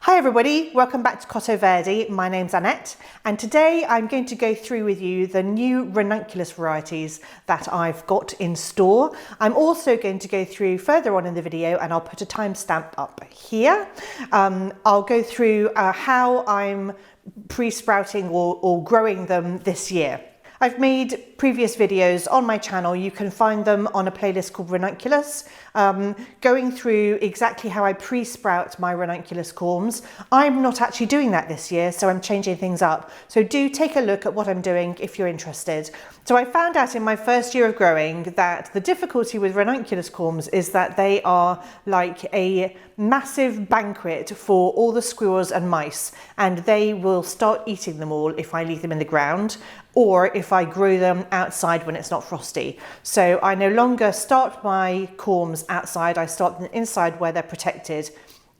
Hi everybody, welcome back to Cottoverdi. My name's Annette and today I'm going to go through with you the new Ranunculus varieties that I've got in store. I'm also going to go through further on in the video and I'll put a timestamp up here. I'll go through how I'm pre-sprouting or growing them this year. I've made previous videos on my channel. You can find them on a playlist called Ranunculus, going through exactly how I pre-sprout my Ranunculus corms. I'm not actually doing that this year, so I'm changing things up. So do take a look at what I'm doing if you're interested. So I found out in my first year of growing that the difficulty with Ranunculus corms is that they are like a massive banquet for all the squirrels and mice, and they will start eating them all if I leave them in the ground or if I grow them outside when it's not frosty. So I no longer start my corms outside, I start them inside where they're protected.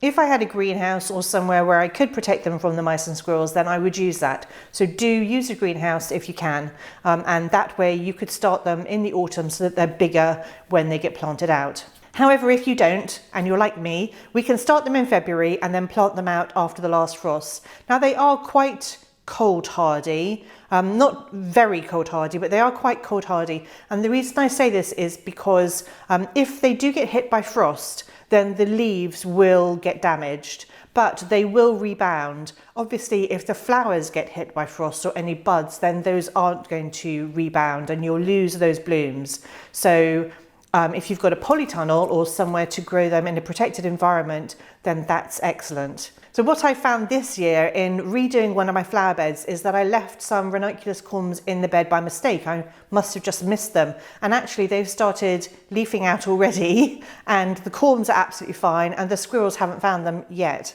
If I had a greenhouse or somewhere where I could protect them from the mice and squirrels, then I would use that. So do use a greenhouse if you can, and that way you could start them in the autumn so that they're bigger when they get planted out. However, if you don't, and you're like me, we can start them in February and then plant them out after the last frost. Now they are quite cold hardy, not very cold hardy, but they are quite cold hardy. And the reason I say this is because if they do get hit by frost, then the leaves will get damaged, but they will rebound. Obviously, if the flowers get hit by frost or any buds, then those aren't going to rebound and you'll lose those blooms. So if you've got a polytunnel or somewhere to grow them in a protected environment, then that's excellent. So what I found this year in redoing one of my flower beds is that I left some Ranunculus corms in the bed by mistake. I must have just missed them. And actually they've started leafing out already and the corms are absolutely fine and the squirrels haven't found them yet.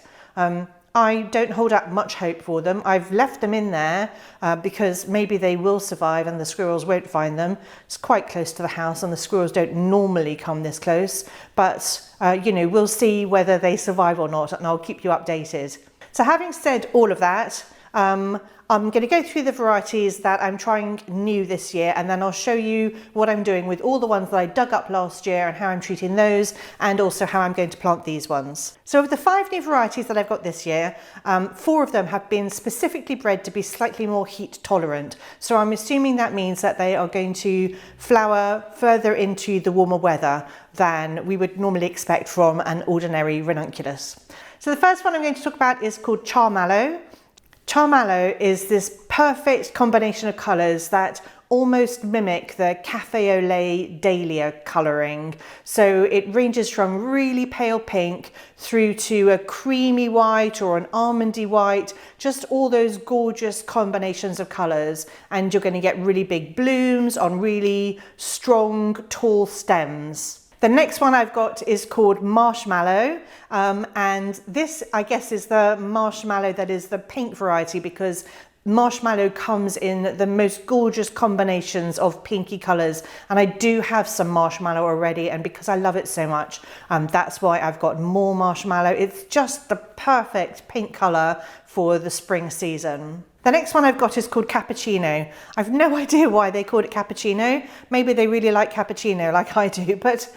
I don't hold out much hope for them. I've left them in there because maybe they will survive and the squirrels won't find them. It's quite close to the house and the squirrels don't normally come this close, but you know, we'll see whether they survive or not and I'll keep you updated. So having said all of that, I'm going to go through the varieties that I'm trying new this year and then I'll show you what I'm doing with all the ones that I dug up last year and how I'm treating those and also how I'm going to plant these ones. So of the 5 new varieties that I've got this year, 4 of them have been specifically bred to be slightly more heat tolerant. So I'm assuming that means that they are going to flower further into the warmer weather than we would normally expect from an ordinary Ranunculus. So the first one I'm going to talk about is called Charmallow. Charmallow is this perfect combination of colours that almost mimic the Cafe au lait dahlia colouring. So it ranges from really pale pink through to a creamy white or an almondy white, just all those gorgeous combinations of colours. And you're going to get really big blooms on really strong, tall stems. The next one I've got is called Marshmallow, and this I guess is the marshmallow that is the pink variety because marshmallow comes in the most gorgeous combinations of pinky colours, and I do have some marshmallow already, and because I love it so much, that's why I've got more marshmallow. It's just the perfect pink colour for the spring season. The next one I've got is called Cappuccino. I've no idea why they called it Cappuccino. Maybe they really like cappuccino like I do, but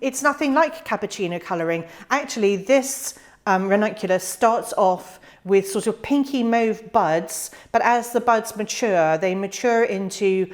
it's nothing like cappuccino colouring. Actually, this Ranunculus starts off with sort of pinky mauve buds, but as the buds mature, they mature into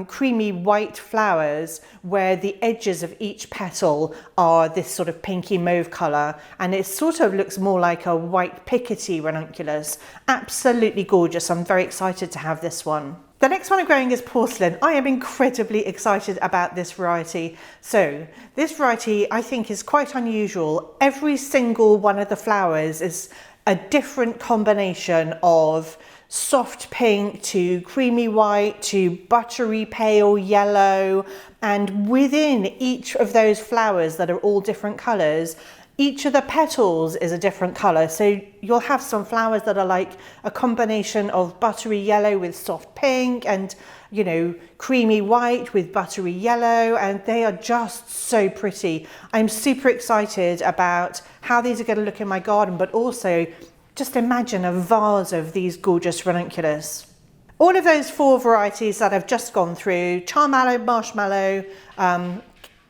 creamy white flowers where the edges of each petal are this sort of pinky mauve colour, and it sort of looks more like a white pickety Ranunculus. Absolutely gorgeous. I'm very excited to have this one. The next one I'm growing is Porcelain. I am incredibly excited about this variety. So this variety I think is quite unusual. Every single one of the flowers is a different combination of soft pink to creamy white to buttery pale yellow, and within each of those flowers that are all different colours, each of the petals is a different colour. So you'll have some flowers that are like a combination of buttery yellow with soft pink and, you know, creamy white with buttery yellow, and they are just so pretty. I'm super excited about how these are going to look in my garden, but also just imagine a vase of these gorgeous Ranunculus. All of those 4 varieties that I've just gone through, Charmallow, Marshmallow,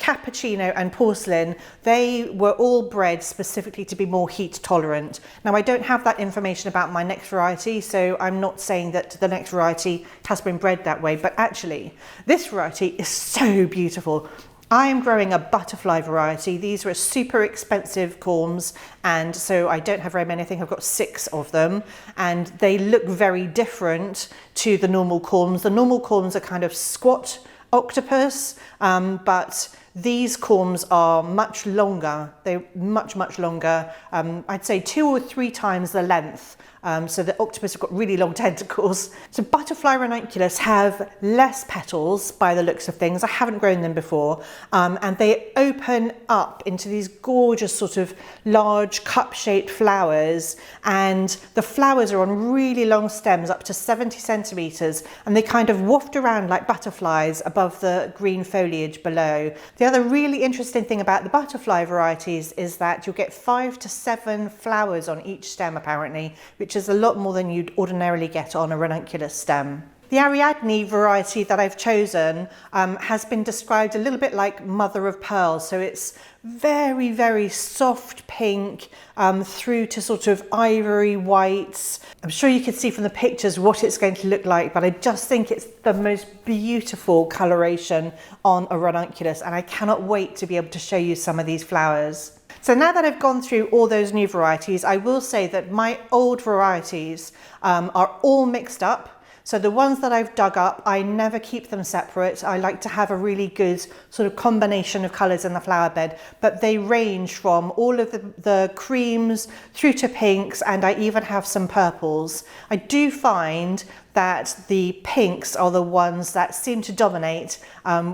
cappuccino and porcelain, they were all bred specifically to be more heat tolerant. Now, I don't have that information about my next variety, so I'm not saying that the next variety has been bred that way, but actually this variety is so beautiful. I am growing a butterfly variety. These are super expensive corms, and so I don't have very many. I think I've got 6 of them, and they look very different to the normal corms. The normal corms are kind of squat octopus, but these corms are much longer. They're much longer. I'd say 2 or 3 times the length. So the octopus have got really long tentacles. So butterfly ranunculus have less petals by the looks of things. I haven't grown them before. And they open up into these gorgeous sort of large cup-shaped flowers. And the flowers are on really long stems, up to 70 centimetres. And they kind of waft around like butterflies above the green foliage below. The other really interesting thing about the butterfly varieties is that you'll get 5 to 7 flowers on each stem apparently, which is a lot more than you'd ordinarily get on a ranunculus stem. The Ariadne variety that I've chosen has been described a little bit like mother of pearl. So it's very soft pink through to sort of ivory whites. I'm sure you can see from the pictures what it's going to look like, but I just think it's the most beautiful coloration on a ranunculus, and I cannot wait to be able to show you some of these flowers. So now that I've gone through all those new varieties, I will say that my old varieties are all mixed up. So the ones that I've dug up, I never keep them separate. I like to have a really good sort of combination of colours in the flower bed, but they range from all of the creams through to pinks, and I even have some purples. I do find that the pinks are the ones that seem to dominate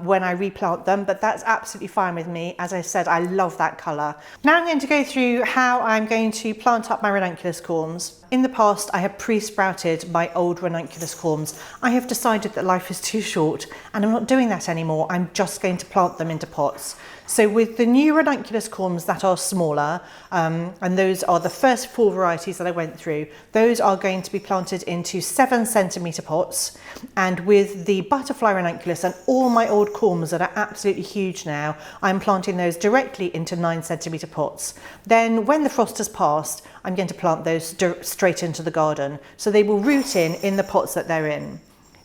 when I replant them, but that's absolutely fine with me. As I said, I love that colour. Now I'm going to go through how I'm going to plant up my ranunculus corms. In the past, I have pre-sprouted my old ranunculus corms. I have decided that life is too short, and I'm not doing that anymore. I'm just going to plant them into pots. So with the new ranunculus corms that are smaller, and those are the first 4 varieties that I went through, those are going to be planted into 7 centimetre pots. And with the butterfly ranunculus and all my old corms that are absolutely huge now, I'm planting those directly into 9 centimetre pots. Then when the frost has passed, I'm going to plant those straight into the garden. So they will root in the pots that they're in.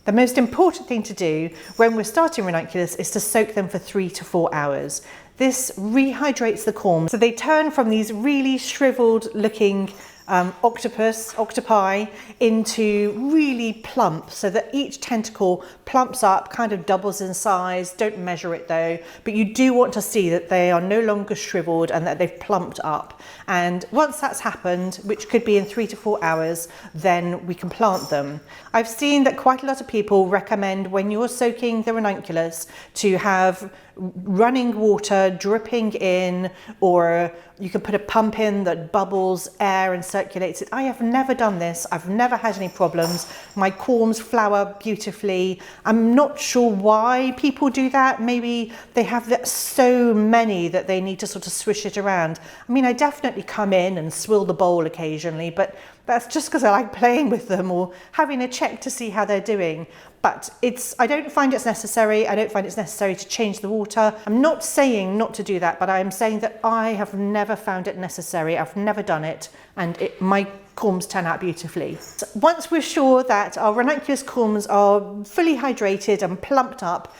The most important thing to do when we're starting ranunculus is to soak them for 3 to 4 hours. This rehydrates the corms, so they turn from these really shriveled looking octopi into really plump, so that each tentacle plumps up, kind of doubles in size. Don't measure it though, but you do want to see that they are no longer shriveled and that they've plumped up. And once that's happened, which could be in 3 to 4 hours, then we can plant them. I've seen that quite a lot of people recommend when you're soaking the ranunculus to have running water dripping in, or you can put a pump in that bubbles air and circulates it. I have never done this. I've never had any problems. My corms flower beautifully. I'm not sure why people do that. Maybe they have so many that they need to sort of swish it around. I mean, I definitely come in and swill the bowl occasionally, but that's just because I like playing with them or having a check to see how they're doing. But I don't find it's necessary. I don't find it's necessary to change the water. I'm not saying not to do that, but I'm saying that I have never found it necessary. I've never done it, and my corms turn out beautifully. So once we're sure that our ranunculus corms are fully hydrated and plumped up,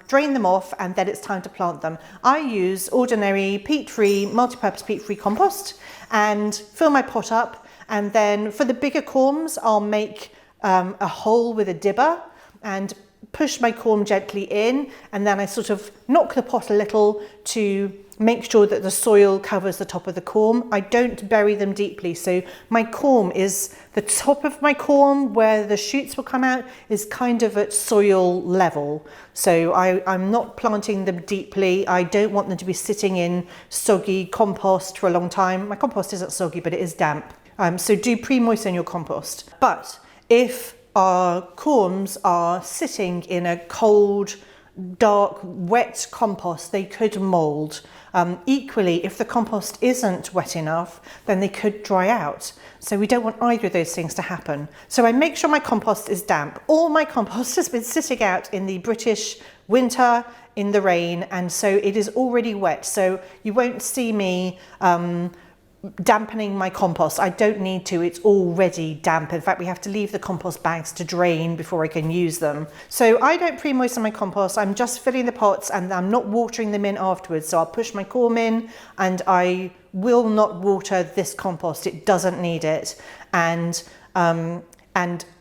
drain them off, and then it's time to plant them. I use ordinary peat-free, multi-purpose peat-free compost and fill my pot up. And then for the bigger corms, I'll make a hole with a dibber and push my corm gently in, and then I sort of knock the pot a little to make sure that the soil covers the top of the corm. I don't bury them deeply, so my corm is, the top of my corm where the shoots will come out is kind of at soil level. So I'm not planting them deeply. I don't want them to be sitting in soggy compost for a long time. My compost isn't soggy, but it is damp. So do pre-moisten your compost. But if our corms are sitting in a cold, dark, wet compost, they could mould. Equally, if the compost isn't wet enough, then they could dry out. So we don't want either of those things to happen. So I make sure my compost is damp. All my compost has been sitting out in the British winter in the rain, and so it is already wet. So you won't see me dampening my compost. I don't need to, it's already damp. In fact, we have to leave the compost bags to drain before I can use them. So I don't pre-moisten my compost. I'm just filling the pots and I'm not watering them in afterwards. So I'll push my corm in and I will not water this compost. It doesn't need it. And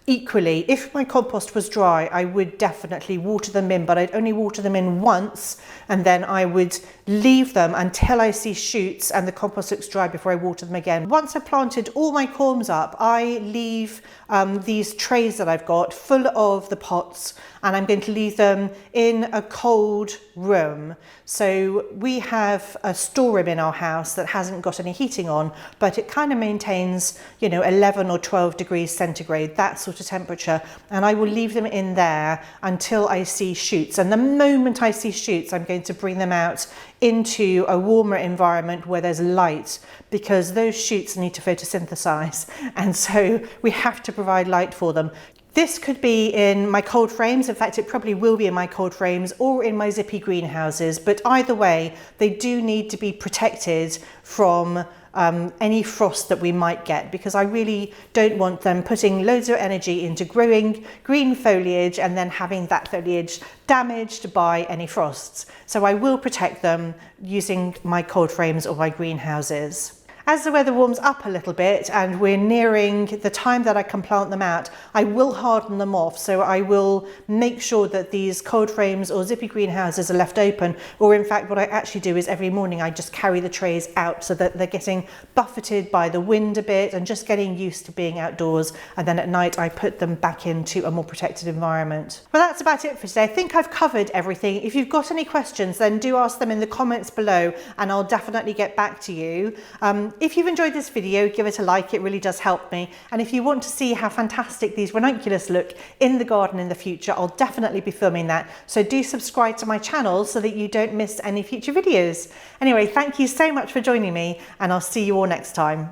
equally, if my compost was dry, I would definitely water them in, but I'd only water them in once, and then I would leave them until I see shoots and the compost looks dry before I water them again. Once I've planted all my corms up, I leave these trays that I've got full of the pots, and I'm going to leave them in a cold room. So we have a storeroom in our house that hasn't got any heating on, but it kind of maintains, you know, 11 or 12 degrees centigrade, that sort of temperature, and I will leave them in there until I see shoots. And the moment I see shoots, I'm going to bring them out into a warmer environment where there's light, because those shoots need to photosynthesize, and so we have to provide light for them. This could be in my cold frames. In fact, it probably will be in my cold frames or in my zippy greenhouses, but either way, they do need to be protected from any frost that we might get, because I really don't want them putting loads of energy into growing green foliage and then having that foliage damaged by any frosts. So I will protect them using my cold frames or my greenhouses. As the weather warms up a little bit and we're nearing the time that I can plant them out, I will harden them off. So I will make sure that these cold frames or zippy greenhouses are left open, or in fact what I actually do is every morning I just carry the trays out so that they're getting buffeted by the wind a bit and just getting used to being outdoors, and then at night I put them back into a more protected environment. Well, that's about it for today. I think I've covered everything. If you've got any questions, then do ask them in the comments below and I'll definitely get back to you. If you've enjoyed this video, give it a like, it really does help me. And if you want to see how fantastic these ranunculus look in the garden in the future, I'll definitely be filming that. So do subscribe to my channel so that you don't miss any future videos. Anyway, thank you so much for joining me, and I'll see you all next time.